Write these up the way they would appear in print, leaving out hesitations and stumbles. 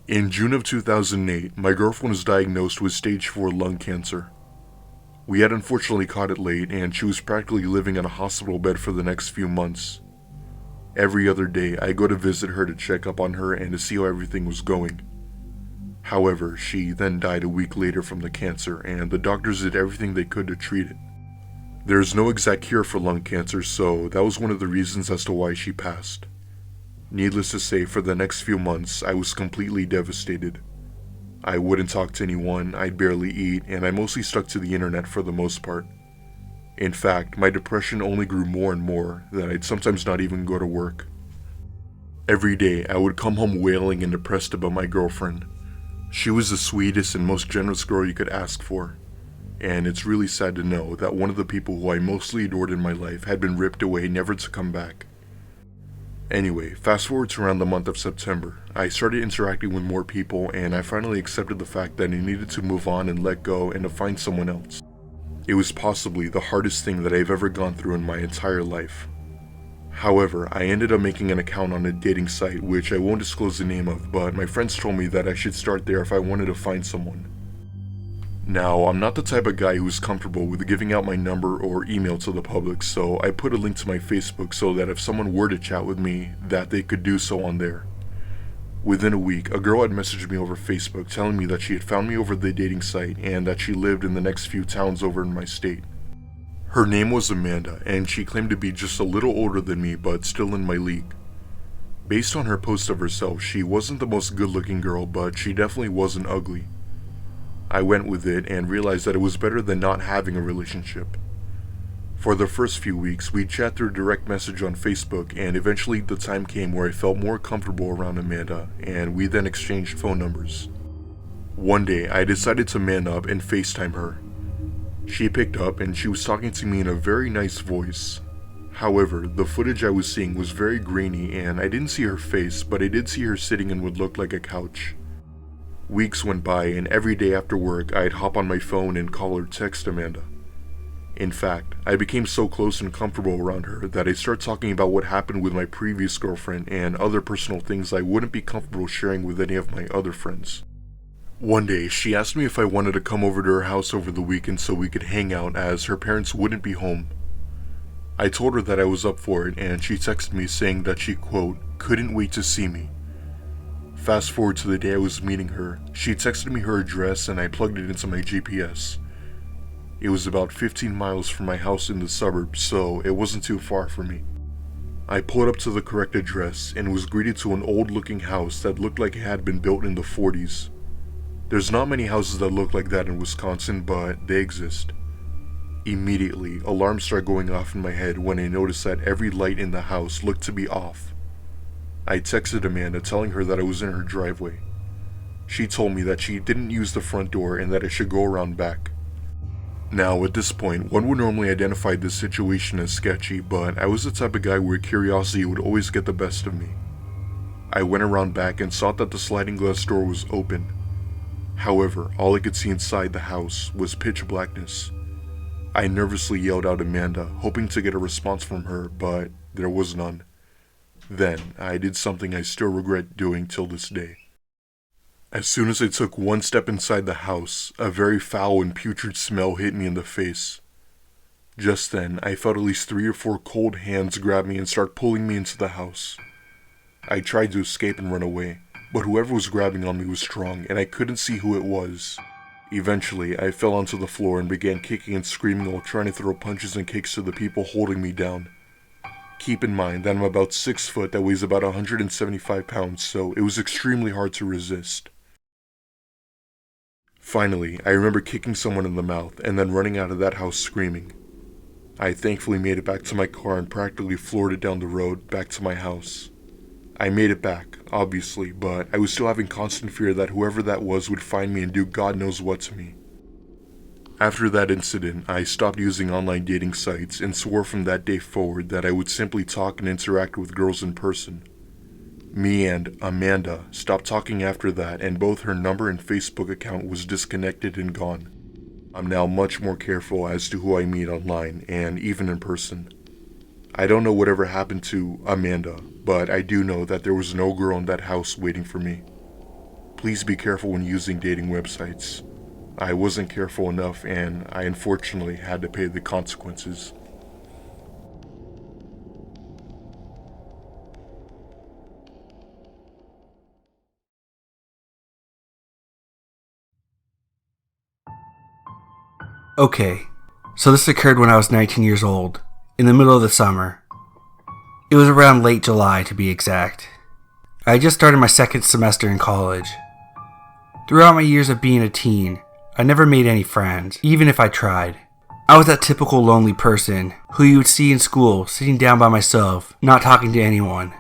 In June of 2008, my girlfriend was diagnosed with stage 4 lung cancer. We had unfortunately caught it late, and she was practically living in a hospital bed for the next few months. Every other day, I go to visit her to check up on her and to see how everything was going. However, she then died a week later from the cancer, and the doctors did everything they could to treat it. There is no exact cure for lung cancer, so that was one of the reasons as to why she passed. Needless to say, for the next few months, I was completely devastated. I wouldn't talk to anyone, I'd barely eat, and I mostly stuck to the internet for the most part. In fact, my depression only grew more and more, that I'd sometimes not even go to work. Every day, I would come home wailing and depressed about my girlfriend. She was the sweetest and most generous girl you could ask for. And it's really sad to know that one of the people who I mostly adored in my life had been ripped away, never to come back. Anyway, fast forward to around the month of September. I started interacting with more people, and I finally accepted the fact that I needed to move on and let go and to find someone else. It was possibly the hardest thing that I've ever gone through in my entire life. However, I ended up making an account on a dating site, which I won't disclose the name of, but my friends told me that I should start there if I wanted to find someone. Now, I'm not the type of guy who's comfortable with giving out my number or email to the public, so I put a link to my Facebook so that if someone were to chat with me, that they could do so on there. Within a week, a girl had messaged me over Facebook telling me that she had found me over the dating site and that she lived in the next few towns over in my state. Her name was Amanda, and she claimed to be just a little older than me but still in my league. Based on her post of herself, she wasn't the most good-looking girl, but she definitely wasn't ugly. I went with it and realized that it was better than not having a relationship. For the first few weeks, we'd chat through direct message on Facebook, and eventually the time came where I felt more comfortable around Amanda, and we then exchanged phone numbers. One day, I decided to man up and FaceTime her. She picked up and she was talking to me in a very nice voice. However, the footage I was seeing was very grainy and I didn't see her face, but I did see her sitting in what looked like a couch. Weeks went by, and every day after work, I'd hop on my phone and call or text Amanda. In fact, I became so close and comfortable around her that I started talking about what happened with my previous girlfriend and other personal things I wouldn't be comfortable sharing with any of my other friends. One day, she asked me if I wanted to come over to her house over the weekend so we could hang out as her parents wouldn't be home. I told her that I was up for it, and she texted me saying that she, quote, couldn't wait to see me. Fast forward to the day I was meeting her, she texted me her address and I plugged it into my GPS. It was about 15 miles from my house in the suburbs, so it wasn't too far for me. I pulled up to the correct address and was greeted to an old-looking house that looked like it had been built in the 40s. There's not many houses that look like that in Wisconsin, but they exist. Immediately, alarms started going off in my head when I noticed that every light in the house looked to be off. I texted Amanda telling her that I was in her driveway. She told me that she didn't use the front door and that I should go around back. Now, at this point, one would normally identify this situation as sketchy, but I was the type of guy where curiosity would always get the best of me. I went around back and saw that the sliding glass door was open. However, all I could see inside the house was pitch blackness. I nervously yelled out Amanda, hoping to get a response from her, but there was none. Then, I did something I still regret doing till this day. As soon as I took one step inside the house, a very foul and putrid smell hit me in the face. Just then, I felt at least 3 or 4 cold hands grab me and start pulling me into the house. I tried to escape and run away, but whoever was grabbing on me was strong and I couldn't see who it was. Eventually, I fell onto the floor and began kicking and screaming while trying to throw punches and kicks to the people holding me down. Keep in mind that I'm about 6 foot that weighs about 175 pounds, so it was extremely hard to resist. Finally, I remember kicking someone in the mouth and then running out of that house screaming. I thankfully made it back to my car and practically floored it down the road back to my house. I made it back, obviously, but I was still having constant fear that whoever that was would find me and do God knows what to me. After that incident, I stopped using online dating sites and swore from that day forward that I would simply talk and interact with girls in person. Me and Amanda stopped talking after that, and both her number and Facebook account was disconnected and gone. I'm now much more careful as to who I meet online and even in person. I don't know whatever happened to Amanda, but I do know that there was no girl in that house waiting for me. please be careful when using dating websites. I wasn't careful enough and I unfortunately had to pay the consequences. Okay, so this occurred when I was 19 years old, in the middle of the summer. It was around late July to be exact. I had just started my second semester in college. Throughout my years of being a teen, I never made any friends, even if I tried. I was that typical lonely person who you would see in school sitting down by myself, not talking to anyone.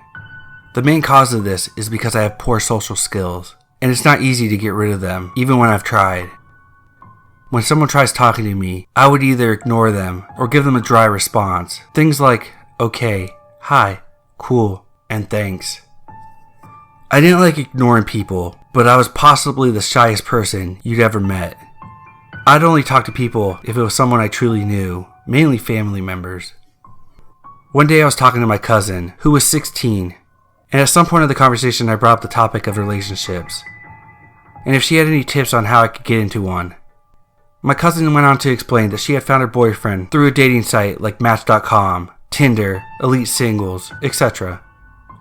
The main cause of this is because I have poor social skills, and it's not easy to get rid of them, even when I've tried. When someone tries talking to me, I would either ignore them or give them a dry response. Things like, okay, hi, cool, and thanks. I didn't like ignoring people, but I was possibly the shyest person you'd ever met. I'd only talk to people if it was someone I truly knew, mainly family members. One day I was talking to my cousin, who was 16, and at some point of the conversation I brought up the topic of relationships, and if she had any tips on how I could get into one. My cousin went on to explain that she had found her boyfriend through a dating site like Match.com, Tinder, Elite Singles, etc.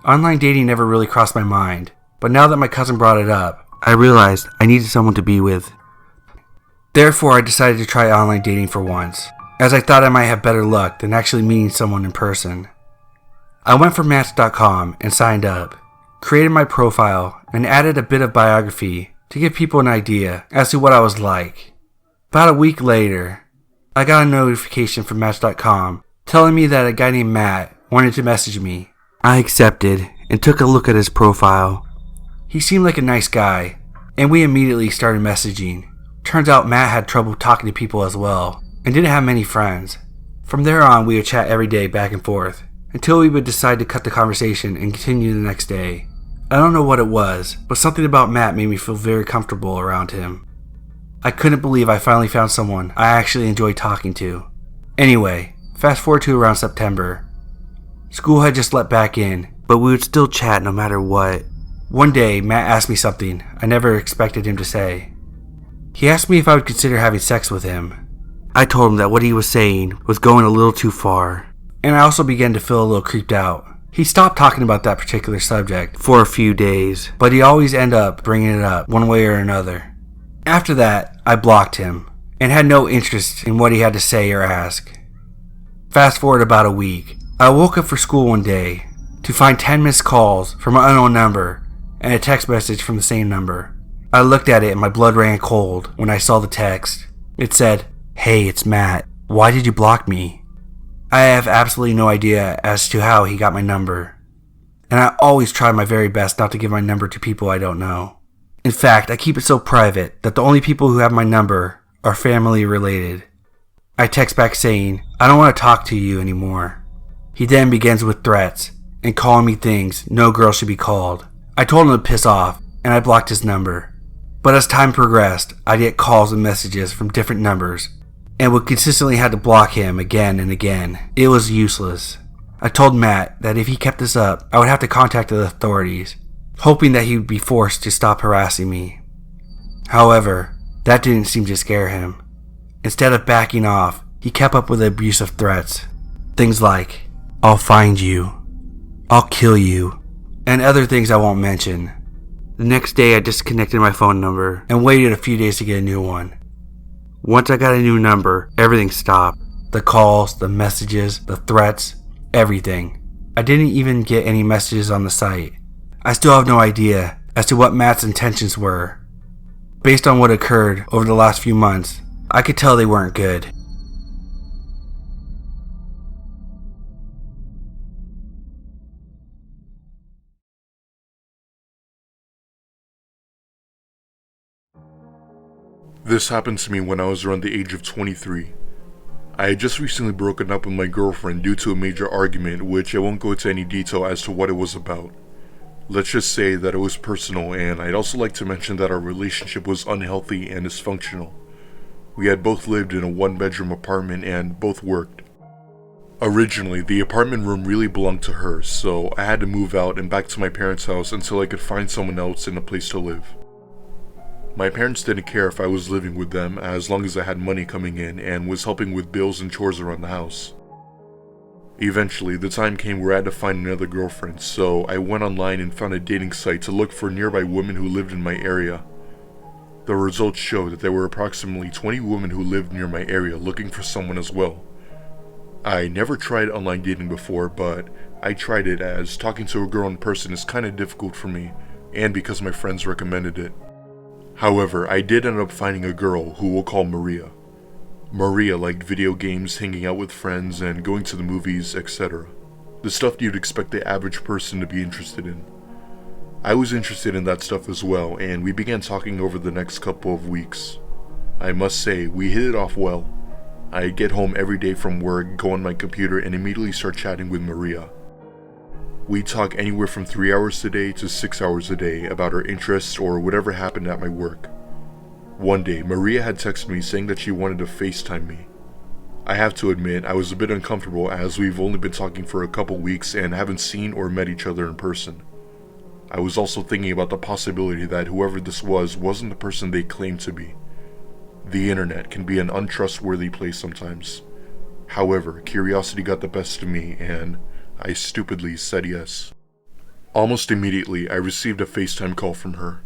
Online dating never really crossed my mind, but now that my cousin brought it up, I realized I needed someone to be with. Therefore, I decided to try online dating for once, as I thought I might have better luck than actually meeting someone in person. I went for Match.com and signed up, created my profile, and added a bit of biography to give people an idea as to what I was like. About a week later, I got a notification from Match.com telling me that a guy named Matt wanted to message me. I accepted and took a look at his profile. He seemed like a nice guy, and we immediately started messaging. Turns out Matt had trouble talking to people as well, and didn't have many friends. From there on, we would chat every day back and forth, until we would decide to cut the conversation and continue the next day. I don't know what it was, but something about Matt made me feel very comfortable around him. I couldn't believe I finally found someone I actually enjoyed talking to. Anyway, fast forward to around September. School had just let back in, but we would still chat no matter what. One day, Matt asked me something I never expected him to say. He asked me if I would consider having sex with him. I told him that what he was saying was going a little too far, and I also began to feel a little creeped out. He stopped talking about that particular subject for a few days, but he always ended up bringing it up one way or another. After that, I blocked him, and had no interest in what he had to say or ask. Fast forward about a week, I woke up for school one day to find 10 missed calls from an unknown number and a text message from the same number. I looked at it and my blood ran cold when I saw the text. It said, "Hey, it's Matt. Why did you block me?" I have absolutely no idea as to how he got my number, and I always try my very best not to give my number to people I don't know. In fact, I keep it so private that the only people who have my number are family related. I text back saying, "I don't want to talk to you anymore." He then begins with threats and calling me things no girl should be called. I told him to piss off and I blocked his number. But as time progressed, I'd get calls and messages from different numbers and would consistently have to block him again and again. It was useless. I told Matt that if he kept this up, I would have to contact the authorities, hoping that he would be forced to stop harassing me. However, that didn't seem to scare him. Instead of backing off, he kept up with abusive threats. Things like, "I'll find you," "I'll kill you," and other things I won't mention. The next day I disconnected my phone number and waited a few days to get a new one. Once I got a new number, everything stopped. The calls, the messages, the threats, everything. I didn't even get any messages on the site. I still have no idea as to what Matt's intentions were. Based on what occurred over the last few months, I could tell they weren't good. This happened to me when I was around the age of 23. I had just recently broken up with my girlfriend due to a major argument, which I won't go into any detail as to what it was about. Let's just say that it was personal, and I'd also like to mention that our relationship was unhealthy and dysfunctional. We had both lived in a one-bedroom apartment and both worked. Originally, the apartment room really belonged to her, so I had to move out and back to my parents' house until I could find someone else and a place to live. My parents didn't care if I was living with them as long as I had money coming in and was helping with bills and chores around the house. Eventually, the time came where I had to find another girlfriend, so I went online and found a dating site to look for nearby women who lived in my area. The results showed that there were approximately 20 women who lived near my area looking for someone as well. I never tried online dating before, but I tried it as talking to a girl in person is kind of difficult for me, and because my friends recommended it. However, I did end up finding a girl who we'll call Maria. Maria liked video games, hanging out with friends, and going to the movies, etc. The stuff you'd expect the average person to be interested in. I was interested in that stuff as well, and we began talking over the next couple of weeks. I must say, we hit it off well. I'd get home every day from work, go on my computer, and immediately start chatting with Maria. We'd talk anywhere from 3 hours a day to 6 hours a day about our interests or whatever happened at my work. One day, Maria had texted me saying that she wanted to FaceTime me. I have to admit, I was a bit uncomfortable as we've only been talking for a couple weeks and haven't seen or met each other in person. I was also thinking about the possibility that whoever this wasn't the person they claimed to be. The internet can be an untrustworthy place sometimes. However, curiosity got the best of me and I stupidly said yes. Almost immediately, I received a FaceTime call from her.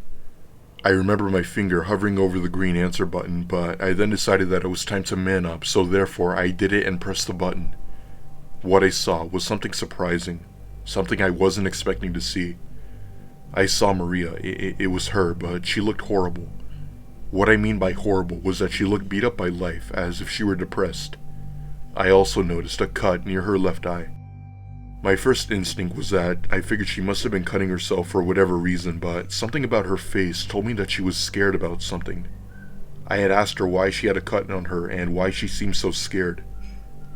I remember my finger hovering over the green answer button, but I then decided that it was time to man up, so therefore I did it and pressed the button. What I saw was something surprising, something I wasn't expecting to see. I saw Maria. It was her, but she looked horrible. What I mean by horrible was that she looked beat up by life, as if she were depressed. I also noticed a cut near her left eye. My first instinct was that I figured she must have been cutting herself for whatever reason, but something about her face told me that she was scared about something. I had asked her why she had a cut on her and why she seemed so scared.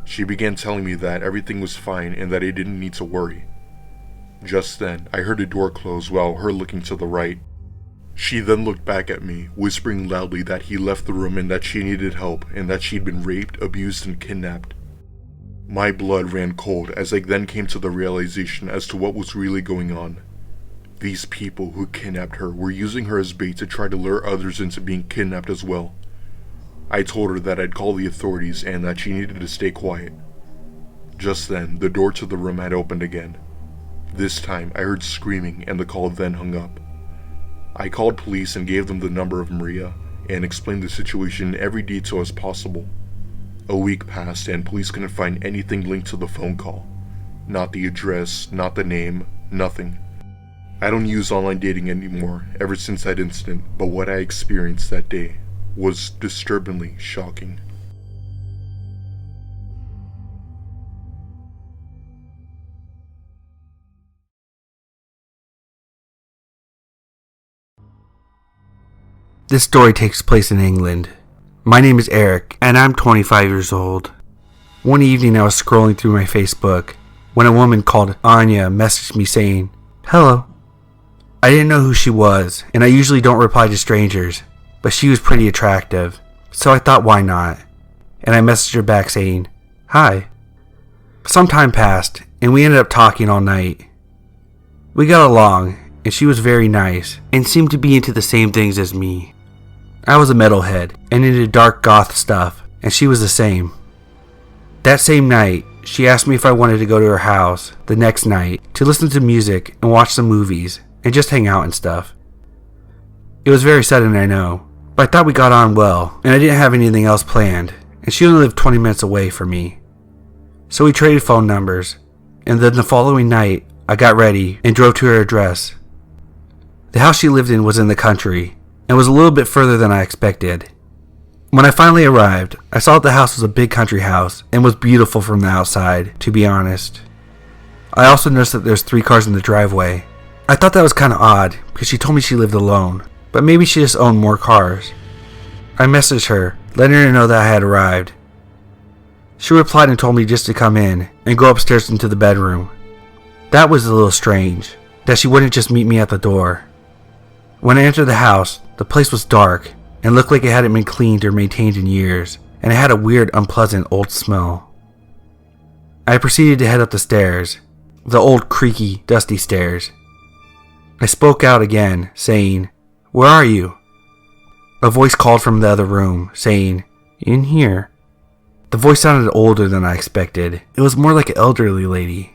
She began telling me that everything was fine and that I didn't need to worry. Just then, I heard a door close while her looking to the right. She then looked back at me, whispering loudly that he left the room and that she needed help and that she'd been raped, abused, and kidnapped. My blood ran cold as I then came to the realization as to what was really going on. These people who kidnapped her were using her as bait to try to lure others into being kidnapped as well. I told her that I'd call the authorities and that she needed to stay quiet. Just then, the door to the room had opened again. This time, I heard screaming and the call then hung up. I called police and gave them the number of Maria and explained the situation in every detail as possible. A week passed and police couldn't find anything linked to the phone call. Not the address, not the name, nothing. I don't use online dating anymore ever since that incident, but what I experienced that day was disturbingly shocking. This story takes place in England. My name is Eric, and I'm 25 years old. One evening I was scrolling through my Facebook when a woman called Anya messaged me saying, "Hello." I didn't know who she was, and I usually don't reply to strangers, but she was pretty attractive, so I thought why not, and I messaged her back saying, "Hi." Some time passed, and we ended up talking all night. We got along, and she was very nice, and seemed to be into the same things as me. I was a metalhead, and into dark goth stuff, and she was the same. That same night, she asked me if I wanted to go to her house the next night to listen to music and watch some movies, and just hang out and stuff. It was very sudden, I know, but I thought we got on well, and I didn't have anything else planned, and she only lived 20 minutes away from me. So we traded phone numbers, and then the following night, I got ready and drove to her address. The house she lived in was in the country, and was a little bit further than I expected. When I finally arrived, I saw that the house was a big country house, and was beautiful from the outside, to be honest. I also noticed that there's 3 cars in the driveway. I thought that was kind of odd, because she told me she lived alone, but maybe she just owned more cars. I messaged her, letting her know that I had arrived. She replied and told me just to come in, and go upstairs into the bedroom. That was a little strange, that she wouldn't just meet me at the door. When I entered the house, the place was dark, and looked like it hadn't been cleaned or maintained in years, and it had a weird, unpleasant old smell. I proceeded to head up the stairs, the old creaky, dusty stairs. I spoke out again, saying, "Where are you?" A voice called from the other room, saying, "In here." The voice sounded older than I expected. It was more like an elderly lady.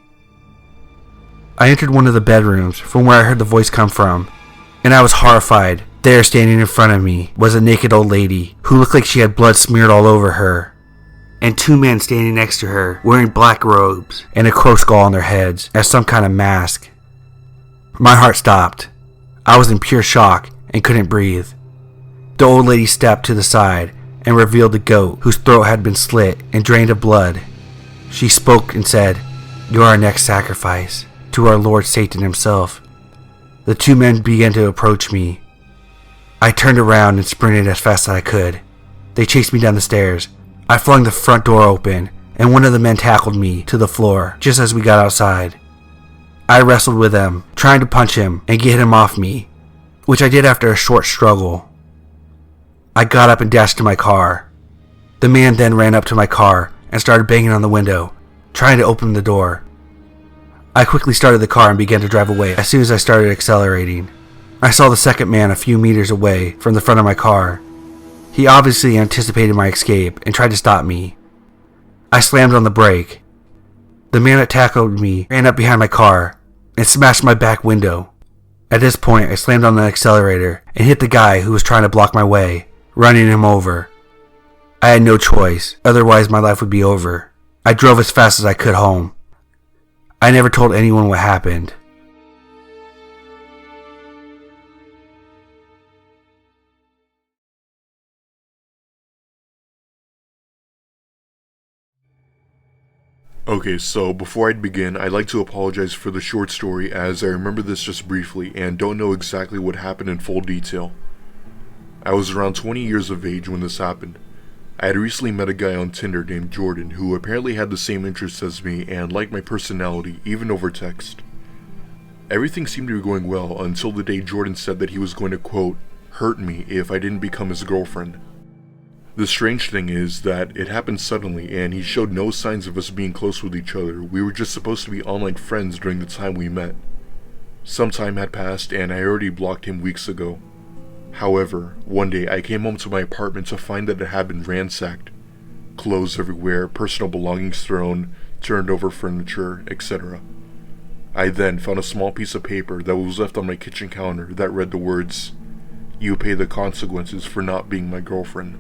I entered one of the bedrooms from where I heard the voice come from, and I was horrified. There, standing in front of me, was a naked old lady who looked like she had blood smeared all over her, and two men standing next to her wearing black robes and a crow skull on their heads as some kind of mask. My heart stopped. I was in pure shock and couldn't breathe. The old lady stepped to the side and revealed the goat whose throat had been slit and drained of blood. She spoke and said, "You are our next sacrifice to our Lord Satan himself." The two men began to approach me. I turned around and sprinted as fast as I could. They chased me down the stairs. I flung the front door open, and one of the men tackled me to the floor just as we got outside. I wrestled with him, trying to punch him and get him off me, which I did after a short struggle. I got up and dashed to my car. The man then ran up to my car and started banging on the window, trying to open the door. I quickly started the car and began to drive away as soon as I started accelerating. I saw the second man a few meters away from the front of my car. He obviously anticipated my escape and tried to stop me. I slammed on the brake. The man that tackled me ran up behind my car and smashed my back window. At this point, I slammed on the accelerator and hit the guy who was trying to block my way, running him over. I had no choice, otherwise my life would be over. I drove as fast as I could home. I never told anyone what happened. Okay, so before I'd begin, I'd like to apologize for the short story as I remember this just briefly and don't know exactly what happened in full detail. I was around 20 years of age when this happened. I had recently met a guy on Tinder named Jordan who apparently had the same interests as me and liked my personality, even over text. Everything seemed to be going well until the day Jordan said that he was going to, quote, hurt me if I didn't become his girlfriend. The strange thing is that it happened suddenly and he showed no signs of us being close with each other. We were just supposed to be online friends during the time we met. Some time had passed and I already blocked him weeks ago. However, one day I came home to my apartment to find that it had been ransacked. Clothes everywhere, personal belongings thrown, turned over furniture, etc. I then found a small piece of paper that was left on my kitchen counter that read the words, "You pay the consequences for not being my girlfriend."